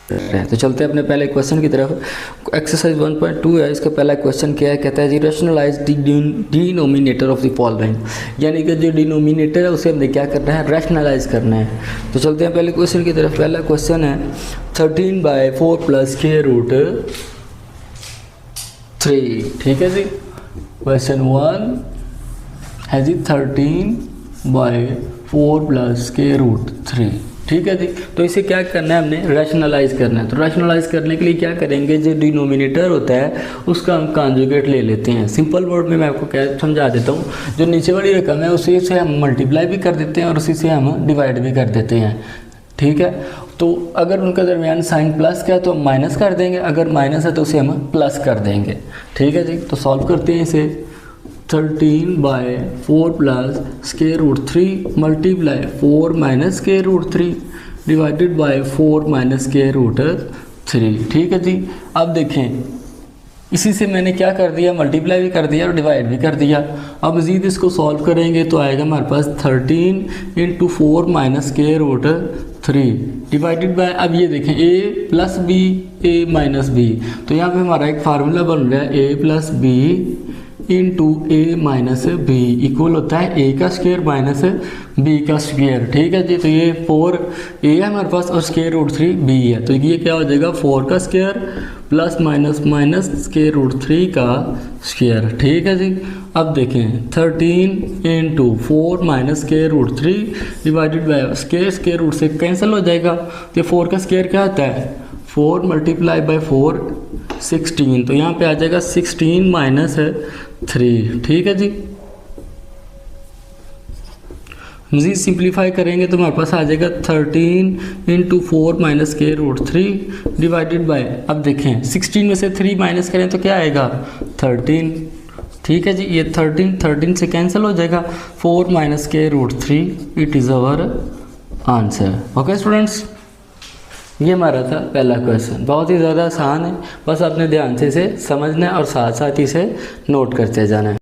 तो चलते हैं अपने पहले क्वेश्चन की तरफ। एक्सरसाइज 1.2 है, इसका पहला क्वेश्चन क्या है, कहता है जी rationalise denominator of the following, यानी कि जो डिनोमिनेटर है उसे हमने क्या करना है, रैशनलाइज करना है। तो चलते हैं पहले क्वेश्चन की तरफ। पहला क्वेश्चन है 13/4 प्लस स्क्वायर रूट 3। ठीक है जी, क्वेश्चन 1 है जी 13/4 प्लस स्क्वायर रूट 3। ठीक है जी, तो इसे क्या करना है, हमने रैशनलाइज करना है। तो रैशनलाइज करने के लिए क्या करेंगे, जो डिनोमिनेटर होता है उसका हम कॉन्जुगेट ले लेते हैं। सिंपल वर्ड में मैं आपको क्या समझा देता हूँ, जो नीचे वाली रकम है उसी से हम मल्टीप्लाई भी कर देते हैं और उसी से हम डिवाइड भी कर देते हैं। ठीक है, तो अगर उनका दरमियान साइन प्लस का है तो हम माइनस कर देंगे, अगर माइनस है तो उसे हम प्लस कर देंगे। ठीक है जी, तो सॉल्व करते हैं इसे। 13/4 plus square root 3 multiply 4 minus square root 3 divided by 4 minus square root 3। ठीक है जी, अब देखें इसी से मैंने क्या कर दिया, मल्टीप्लाई भी कर दिया और डिवाइड भी कर दिया। अब मज़ीद इसको सॉल्व करेंगे तो आएगा हमारे पास 13 × 4 minus square root 3 divided by, अब ये देखें a plus b a minus b, तो यहाँ पे हमारा एक फार्मूला बन रहा है a plus b into a minus b equal होता है a का स्क्वायर माइनस b का स्क्वायर। ठीक है जी, तो ये 4 a है हमारे पास और स्क्वायर रूट 3 b है, तो ये क्या हो जाएगा 4 का square plus minus minus square root 3 का स्क्वायर। ठीक है जी, अब देखें 13 × 4 minus square root 3 divided by square root से कैंसिल हो जाएगा, तो 4 का स्क्वायर क्या होता है 4 मल्टीप्लाई बाय 4 16, तो यहाँ पे आ जाएगा 16 माइनस 3। ठीक है जी, मज़ीद सिंप्लीफाई करेंगे तो हमारे पास आ जाएगा 13 × 4 minus square root 3 divided by, अब देखें 16 में से 3 माइनस करें तो क्या आएगा 13। ठीक है जी, ये 13 से कैंसिल हो जाएगा, 4 minus square root 3 it is our answer. Okay students, ये हमारा था पहला क्वेश्चन, बहुत ही ज़्यादा आसान है, बस आपने ध्यान से इसे समझना है और साथ साथ इसे नोट करते जाना है।